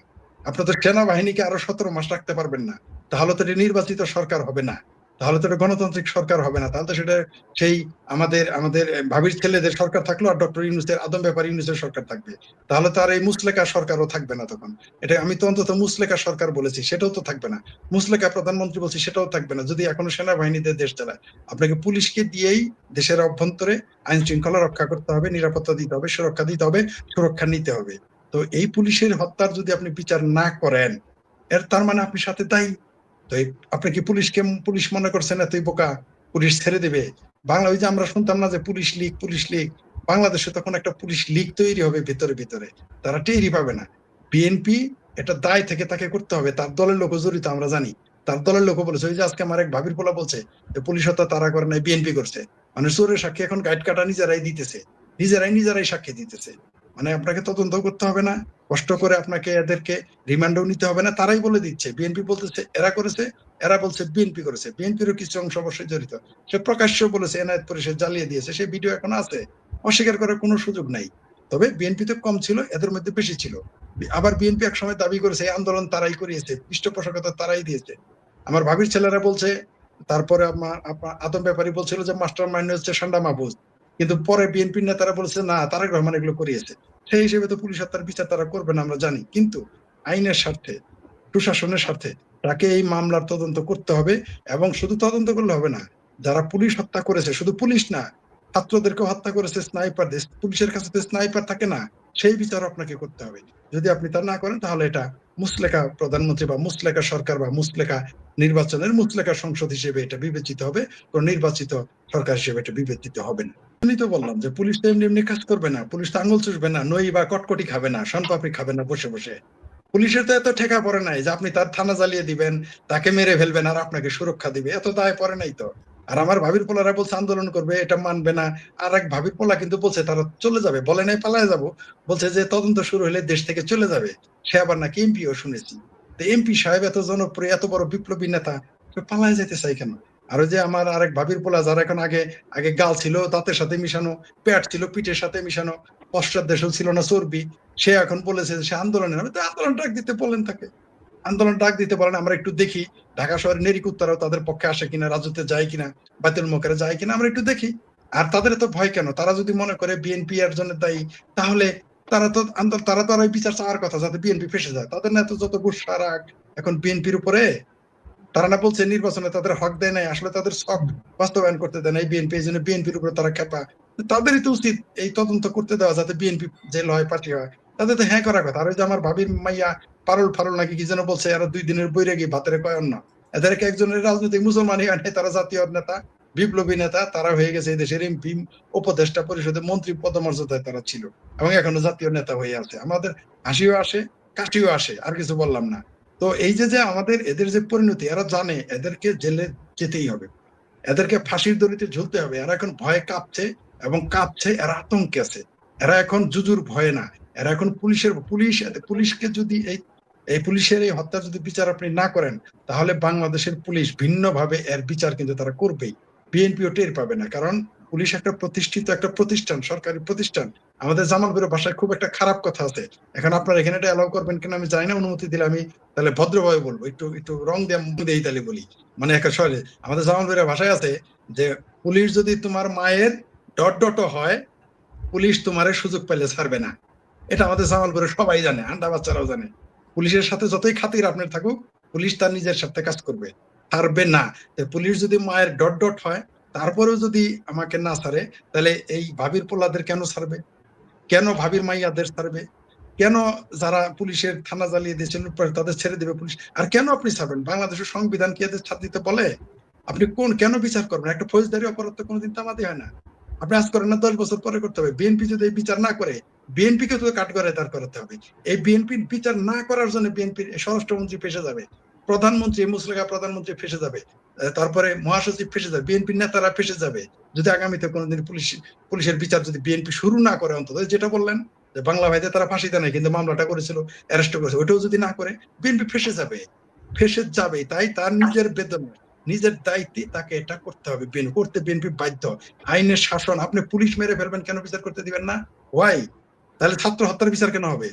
আপনি তো সেনাবাহিনীকে আরো 17 মাস রাখতে পারবেন না, তাহলে তো এটা নির্বাচিত সরকার হবে না, তাহলে তো এটা গণতান্ত্রিক সরকার হবে না, তাহলে তো সেটা সেই আমাদের আমাদের ভাবির ছেলেদের সরকার থাকলো, আর ডক্টর ইউনূসের, আদম ব্যাপারী ইউনূসের সরকার থাকবে। তাহলে তো আর এই মুসলেকা সরকারও থাকবে না তখন। এটা আমি তো অন্তত মুসলেকা সরকার বলেছি, সেটাও তো থাকবে না। মুসলেকা প্রধানমন্ত্রী বলছি, সেটাও থাকবে না, যদি এখনো সেনাবাহিনীতে দেশ চালায়। আপনাকে পুলিশকে দিয়েই দেশের অভ্যন্তরে আইন শৃঙ্খলা রক্ষা করতে হবে, নিরাপত্তা দিতে হবে, সুরক্ষা দিতে হবে, সুরক্ষা নিতে হবে। তো এই পুলিশের হত্যার যদি আপনি বিচার না করেন, এর তার মানে আপনি সাথে দায়ী। তো আপনি কি পুলিশকে পুলিশ মনে করছেন এতই বোকা, পুলিশ ছেড়ে দেবে? বাংলা ওই যে আমরা শুনতাম না যে পুলিশ লীগ, পুলিশ লীগ, বাংলাদেশে তখন একটা পুলিশ লীগ তৈরি হবে ভিতরে ভিতরে, তারা টেরই পাবে না। বিএনপি এটা দায় থেকে তাকে করতে হবে, তার দলের লোক জড়িত, আমরা জানি। তার দলের লোক বলেছে, ওই যে আজকে আমার এক ভাবির পোলা বলছে যে পুলিশ হত্যা তারা করে নাই, বিএনপি করছে। মানে চোরের সাক্ষী এখন গাইড কাটা নিজেরাই দিতেছে, নিজেরাই সাক্ষী দিতেছে। মানে আপনাকে তদন্ত করতে হবে না, কষ্ট করে আপনাকে এদেরকে রিমান্ডও নিতে হবে না, তারাই বলে দিচ্ছে। বিএনপি বলতেছে এরা করেছে, এরা বলছে বিএনপি করেছে, বিএনপিরও কিছু অংশ অবশ্যই জড়িত। সে প্রকাশ্য বলেছে এনায়েত পরিষদ জ্বালিয়ে দিয়েছে, সেই ভিডিও এখন আছে, অস্বীকার করার কোনো সুযোগ নাই। তবে বিএনপি তো কম ছিল, এদের মধ্যে বেশি ছিল। আবার বিএনপি একসময় দাবি করেছে এই আন্দোলন তারাই করিয়েছে, পৃষ্ঠপোষকতা তারাই দিয়েছে। আমার ভাবির ছেলেরা বলছে, তারপরে আপনার আদম ব্যাপারী বলছিল যে মাস্টার মাইন্ড হচ্ছে সান্ডা মাহফুজ, কিন্তু পরে বিএনপির নেতারা বলছে না, তারেক রহমান এগুলো করিয়েছে। সেই হিসেবে তো পুলিশ হত্যার বিচার তারা করবে না, আমরা জানি। কিন্তু আইনের স্বার্থে, সুশাসনের স্বার্থে তাকে এই মামলার তদন্ত করতে হবে। এবং শুধু তদন্ত করলে হবে না, যারা পুলিশ হত্যা করেছে, শুধু পুলিশ না, ছাত্রদেরকে হত্যা করেছে স্নাইপার, পুলিশের কাছে তো স্নাইপার থাকে না, সেই বিচার আপনাকে করতে হবে। যদি আপনি তা না করেন, তাহলে এটা মুসলেকা প্রধানমন্ত্রী বা মুসলেকা সরকার বা মুসলেকা নির্বাচনের মুসলেকা সংসদ হিসেবে এটা বিবেচিত হবে, কোন নির্বাচিত সরকার হিসেবে এটা বিবেচিত হবে না। আমি তো বললাম যে পুলিশ তো এমনি এমনি কাজ করবে না, পুলিশ তো আঙুল চুষবে না, নই বা কটকটি খাবে না, শনপাপড়ি খাবে না বসে বসে। পুলিশের তো এত ঠেকা পড়ে নাই যে আপনি তার থানা জ্বালিয়ে দিবেন, তাকে মেরে ফেলবেন, আর আপনাকে সুরক্ষা দিবে, এত দায় পড়ে নাই তো। আর আমার ভাবির পোলারা বলছে আন্দোলন করবে, এটা মানবে না। আর এক ভাবির পোলা কিন্তু বলছে তারা চলে যাবে, বলে নাই পালায় যাবো, বলছে যে তদন্ত শুরু হলে দেশ থেকে চলে যাবে। সে আবার নাকি এমপিও শুনেছি। তো এমপি সাহেব এত জনপ্রিয়, এত বড় বিপ্লবী নেতা, পালায় যেতে চাই কেন? আর ওই যে আমার আরেক ভাবির পোলা, যারা এখন আগে আগে গাল ছিল দাঁতের সাথে মিশানো, পেট ছিল পিঠের সাথে মিশানো, পশ্চাৎদেশও ছিল না চর্বি, সে এখন বলেছে সে আন্দোলনে নামে। তো আন্দোলন ডাক দিতে বলেন তাকে, আন্দোলন ডাক দিতে বলেন, আমরা একটু দেখি ঢাকা শহরের নেরিকুত্তারাও তাদের পক্ষে আসে কিনা, রাজত্বে যায় কিনা, বাতিল মোকারে যায় কিনা, আমরা একটু দেখি। আর তাদের তো ভয় কেন? তারা যদি মনে করে বিএনপি এর জন্য দায়ী, তাহলে তারা তো তারা তো আর ওই বিচার চাওয়ার কথা যাতে বিএনপি ফেসে যায়। তাদের না তো যত গুসা রাগ এখন বিএনপির উপরে। তারা না বলছে নির্বাচনে তাদের হক দেয় নাই, আসলে তাদের সব বাস্তবায়ন করতে দেয় নাই বিএনপি, এই জন্য বিএনপির উপরে তারা খেপা। তাদেরই তো উচিত এই তদন্ত করতে দেওয়া, যাতে বিএনপি জেল হয়, পার্টি হয়, তাদের তো হ্যাঁ করার কথা। আর ওই যে আমার ভাবির মাইয়া পারুল ফারুল নাকি কি যেন বলছে, এরা 2 দিনের বইরে গিয়ে ভাতের কয় অন্য, এদেরকে একজনের রাজনৈতিক মুসলমানই হয় নাই, তারা জাতীয় নেতা, বিপ্লবী নেতা, তারা হয়ে গেছে এই দেশের এমপি, উপদেষ্টা পরিষদে মন্ত্রী পদমর্যাদায় তারা ছিল, এবং এখনো জাতীয় নেতা হয়ে আছে। আমাদের হাসিও আসে, কাশিও আসে, আর কিছু বললাম না। তো এই যে যে আমাদের এদের যে পরিণতি, এরা জানে এদেরকে জেলে যেতেই হবে, এদেরকে ফাঁসির দড়িতে ঝুলতে হবে। এরা এখন ভয়ে কাঁপছে, এবং কাঁপছে, এরা আতঙ্কে আছে। এরা এখন জুজুর ভয়ে না, এরা এখন পুলিশকে যদি এই পুলিশের এই হত্যা যদি বিচার আপনি না করেন, তাহলে বাংলাদেশের পুলিশ ভিন্নভাবে এর বিচার কিন্তু তারা করবেই। বিএনপিও টের পাবে না, কারণ পুলিশ একটা প্রতিষ্ঠিত একটা প্রতিষ্ঠান, সরকারি প্রতিষ্ঠান। আমাদের জামালপুরের ভাষায় খুব একটা খারাপ কথা আছে। এখন আপনারা এখানে এটা অ্যালাউ করবেন কিনা আমি জানি না, অনুমতি দিলে আমি তাহলে ভদ্রভাবে বলবো, একটু একটু রং দিয়ে তাহলে বলি। মানে একটা শৈলী আমাদের জামালপুরের ভাষায় আছে যে পুলিশ যদি তোমার মায়ের ডট হয়, পুলিশ তোমারে সুযোগ পেলে ছাড়বে না। এটা আমাদের জামালপুরে সবাই জানে, আন্ডা বাচ্চারাও জানে। পুলিশের সাথে যতই খাতির আপনার থাকুক, পুলিশ তার নিজের সাথে কাজ করবে, ছাড়বে না। পুলিশ যদি মায়ের ডট হয় তারপরেও যদি আমাকে না ছাড়ে, তাহলে এই ভাবির পোলাদের কেন ছাড়বে? কেন ভাবির মাইয়াদের ছাড়বে? কেন যারা পুলিশের থানা জ্বালিয়ে দিয়েছেন তাদের ছেড়ে দেবে পুলিশ? আর কেন আপনি ছাড়বেন? বাংলাদেশের সংবিধান কি এদের ছাড় দিতে বলে? আপনি কেন বিচার করবেন? একটা ফৌজদারি অপরাধ তো কোনোদিন তামাদি হয় না। আপনি আজ করেন না, 10 বছর পরে করতে হবে। বিএনপি যদি এই বিচার না করে, বিএনপি কে তো কাঠগড়ায় দাঁড় করাতে হবে। এই বিএনপির বিচার না করার জন্য বিএনপির স্বরাষ্ট্রমন্ত্রী ফেসে যাবে, প্রধানমন্ত্রী মুসলেখা প্রধানমন্ত্রী ফেসে যাবে, তারপরে মহাসচিব ফেসে যাবে, বিএনপির নেতারা ফেসে যাবে, যদি আগামীতে কোনোদিন পুলিশের বিচার যদি বিএনপি শুরু না করে। অন্তত যেটা বললেন যে বাংলা ভাইদের তারা ফাঁসিতে নাই, কিন্তু মামলাটা করেছিল, অ্যারেস্ট করেছে, ওইটাও যদি না করে বিএনপি ফেসে যাবে। তাই তার নিজের বেদনা, নিজের দায়িত্বে তাকে এটা করতে হবে। বিএনপি বাধ্য। আইনের শাসন, আপনি পুলিশ মেরে ফেলবেন, কেন বিচার করতে দিবেন না? ওয়াই? তাহলে ছাত্র হত্যার বিচার কেন হবে?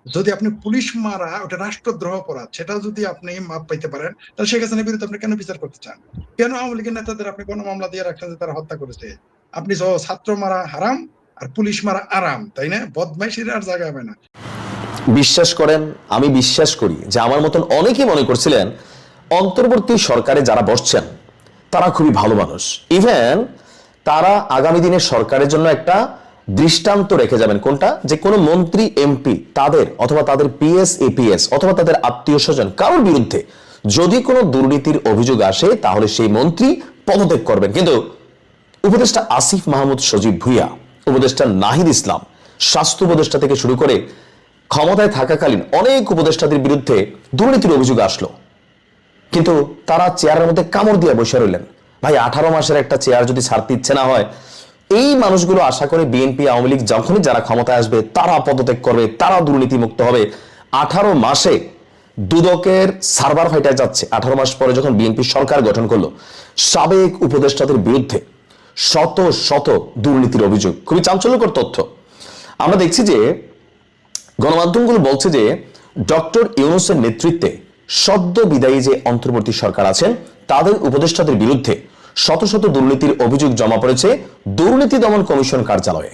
যদি আপনি পুলিশ মারা ওটা রাষ্ট্রদ্রোহ অপরাধ, সেটা যদি আপনি মাপ পাইতে পারেন, তাহলে শেখ হাসিনার বিরুদ্ধে আপনি কেন বিচার করতে চান? কেন আওয়ামী লীগের নেতাদের আপনি কোনো মামলা দিয়ে রাখছেন যে তারা হত্যা করেছে? আপনি ছাত্র মারা হারাম আর পুলিশ মারা আরাম, তাই না? বদমাইশির আর জায়গা হবে না। বিশ্বাস করেন, আমি বিশ্বাস করি যে আমার মতন অনেকেই মনে করছিলেন অন্তর্বর্তী সরকারে যারা বসছেন তারা খুবই ভালো মানুষ, ইভেন তারা আগামী দিনের সরকারের জন্য একটা দৃষ্টান্ত রেখে যাবেন। কোনটা? যে কোনো মন্ত্রী এমপি তাদের অথবা তাদের পিএস এপিএস অথবা তাদের আত্মীয় স্বজন কারোর বিরুদ্ধে যদি কোনো দুর্নীতির অভিযোগ আসে তাহলে সেই মন্ত্রী পদত্যাগ করবেন। কিন্তু উপদেষ্টা আসিফ মাহমুদ সজীব ভুইয়া, উপদেষ্টা নাহিদ ইসলাম, স্বাস্থ্য উপদেষ্টা থেকে শুরু করে ক্ষমতায় থাকাকালীন অনেক উপদেষ্টাদের বিরুদ্ধে দুর্নীতির অভিযোগ আসলো, কিন্তু তারা চেয়ারের মধ্যে কামড় দিয়ে বসে রইলেন। ভাই, 18 মাসের একটা চেয়ার যদি ছাড়তে ইচ্ছে না হয়, এই মানুষগুলো আশা করে বিএনপি আওয়ামী লীগ যখনই যারা ক্ষমতায় আসবে তারা পদত্যাগ করবে, তারা দুর্নীতি মুক্ত হবে। 18 মাসে দুদকের সার্ভার ফাইটে যাচ্ছে। 18 মাস পরে যখন বিএনপি সরকার গঠন করলো, সাবেক উপদেষ্টাদের বিরুদ্ধে শত শত দুর্নীতির অভিযোগ। খুবই চাঞ্চল্যকর তথ্য। আমরা দেখছি যে গণমাধ্যমগুলো বলছে যে ডক্টর ইউনূসের নেতৃত্বে সদ্য বিদায়ী যে অন্তর্বর্তী সরকার আছেন তাদের উপদেষ্টাদের বিরুদ্ধে শত শত দুর্নীতির অভিযোগ জমা পড়েছে দুর্নীতি দমন কমিশন কার্যালয়ে,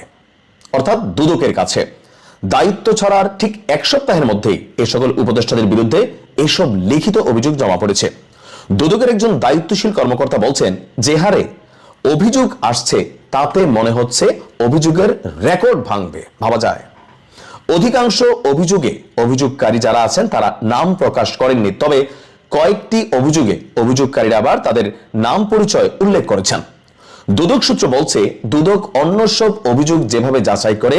অর্থাৎ দুদকের কাছে। দায়িত্ব ছাড়ার ঠিক 1 সপ্তাহের মধ্যেই এই সকল উপদেষ্টাদের বিরুদ্ধে এসব লিখিত অভিযোগ জমা পড়েছে। দুদকের একজন দায়িত্বশীল কর্মকর্তা বলছেন, যে হারে অভিযোগ আসছে তাতে মনে হচ্ছে অভিযোগের রেকর্ড ভাঙবে। ভাবা যায়। অধিকাংশ অভিযোগে অভিযোগকারী যারা আছেন তারা নাম প্রকাশ করেননি, তবে কয়েকটি অভিযোগে অভিযোগকারীরা আবার তাদের নাম পরিচয় উল্লেখ করেছেন। দুদক সূত্র বলছে, দুদক অন্য সব অভিযোগ যেভাবে যাচাই করে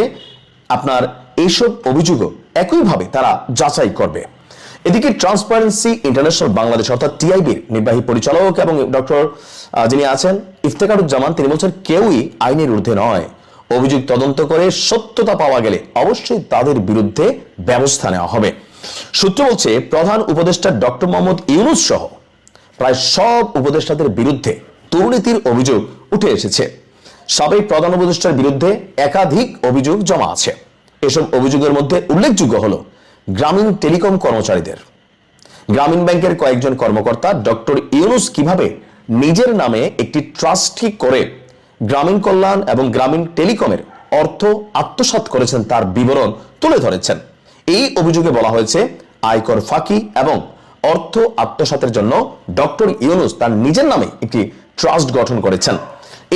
আপনার এইসব অভিযোগও একইভাবে তারা যাচাই করবে। এদিকে ট্রান্সপারেন্সি ইন্টারন্যাশনাল বাংলাদেশ অর্থাৎ টিআইবির নির্বাহী পরিচালক এবং ডক্টর যিনি আছেন ইফতেখারুজ্জামান, তিনি বলছেন কেউই আইনের ঊর্ধ্বে নয়। অভিযোগ তদন্ত করে সত্যতা পাওয়া গেলে অবশ্যই তাদের বিরুদ্ধে ব্যবস্থা নেওয়া হবে। সূত্র বলছে, প্রধান উপদেষ্টা ডক্টর মোহাম্মদ ইউনূস সহ প্রায় সব উপদেষ্টাদের বিরুদ্ধে দুর্নীতির অভিযোগ উঠে এসেছে। সাবেক প্রধান উপদেষ্টার বিরুদ্ধে একাধিক অভিযোগ জমা আছে। এসব অভিযোগের মধ্যে উল্লেখযোগ্য হলো গ্রামীণ টেলিকম কর্মচারীদের। গ্রামীণ ব্যাংকের কয়েকজন কর্মকর্তা ডক্টর ইউনূস কিভাবে নিজের নামে একটি ট্রাস্টি করে গ্রামীণ কল্যাণ এবং গ্রামীণ টেলিকমের অর্থ আত্মসাৎ করেছেন তার বিবরণ তুলে ধরেছেন। এই অভিযোগে বলা হয়েছে আয়কর ফাঁকি এবং অর্থ আত্মসাতের জন্য ডক্টর ইউনূস তার নিজের নামে একটি ট্রাস্ট গঠন করেছেন।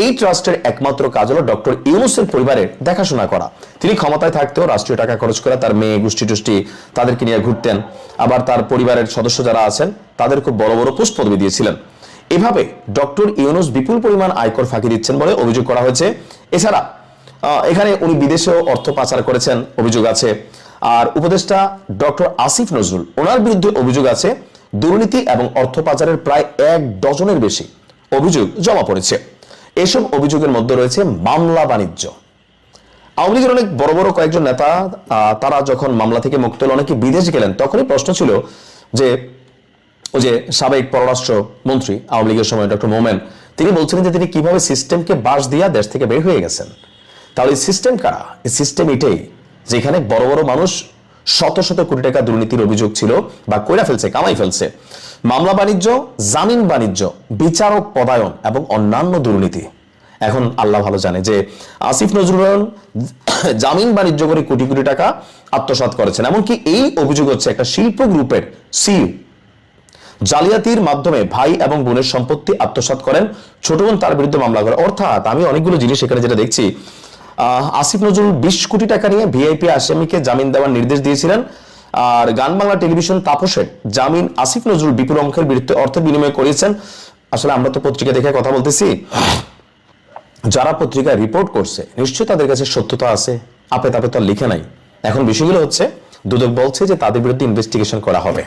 এই ট্রাস্টের একমাত্র কাজ হলো ডক্টর ইউনূসের পরিবারের দেখাশোনা করা। তিনি ক্ষমতায় থাকতেও রাষ্ট্রীয় টাকা খরচ করে তার মেয়ে গোষ্ঠী টুষ্টি তাদেরকে নিয়ে ঘুরতেন, আবার তার পরিবারের সদস্য যারা আছেন তাদের খুব বড় বড় পোস্ট পদবি দিয়েছিলেন। এভাবে ডক্টর ইউনূস বিপুল পরিমাণ আয়কর ফাঁকি দিচ্ছেন বলে অভিযোগ করা হয়েছে। এছাড়া এখানে উনি বিদেশেও অর্থ পাচার করেছেন অভিযোগ আছে। আর উপদেষ্টা ডক্টর আসিফ নজরুল, ওনার বিরুদ্ধে অভিযোগ আছে দুর্নীতি এবং অর্থ পাচারের প্রায় 1 ডজনের বেশি অভিযোগ জমা পড়েছে। এসব অভিযোগের মধ্যে রয়েছে মামলা বাণিজ্য। আওয়ামী লীগের অনেক বড় বড় কয়েকজন নেতা তারা যখন মামলা থেকে মুক্ত হল, অনেকে বিদেশ গেলেন, তখনই প্রশ্ন ছিল যে ওই যে সাবেক পররাষ্ট্র মন্ত্রী আওয়ামী লীগের সময় ডক্টর মোমেন, তিনি বলছিলেন যে তিনি কিভাবে সিস্টেমকে বাস দিয়া দেশ থেকে বের হয়ে গেছেন। তাহলে এই সিস্টেম কারা? এই সিস্টেম এটাই যেখানে বড় বড় মানুষ শত শত কোটি টাকা দুর্নীতির অভিযোগ ছিল বা কইরা ফেলছে, কামাই ফেলছে। মামলা বাণিজ্য, জামিন বাণিজ্য, বিচারক পদায়ন এবং অন্যান্য দুর্নীতি। এখন আল্লাহ ভালো জানে যে আসিফ নজরুল জামিন বাণিজ্য করে কোটি কোটি টাকা আত্মসাৎ করেছেন। এমনকি এই অভিযোগ হচ্ছে একটা শিল্প গ্রুপের সিইও জালিয়াতির মাধ্যমে ভাই এবং বোনের সম্পত্তি আত্মসাৎ করেন, ছোট বোন তার বিরুদ্ধে মামলা করে। অর্থাৎ আমি অনেকগুলো জিনিস এখানে যেটা দেখছি, আসিফ নজরুল 20 কোটি টাকা নিয়ে ভিআইপি আসামিকে জামিন দেওয়ার নির্দেশ দিয়েছিলেন। আর গান বাংলা টেলিভিশন তাপসের জামিন আসিফ নজরুল বিপুল অঙ্কের বিরুদ্ধে অর্থ বিনিময় করেছেন। আসলে আমরা তো পত্রিকা দেখে কথা বলতেছি, যারা পত্রিকায় রিপোর্ট করছে নিশ্চয়ই তাদের কাছে সত্যতা আছে, আপে তাপে তো লিখে নাই। এখন বিষয়গুলো হচ্ছে দুদক বলছে যে তাদের বিরুদ্ধে ইনভেস্টিগেশন করা হবে।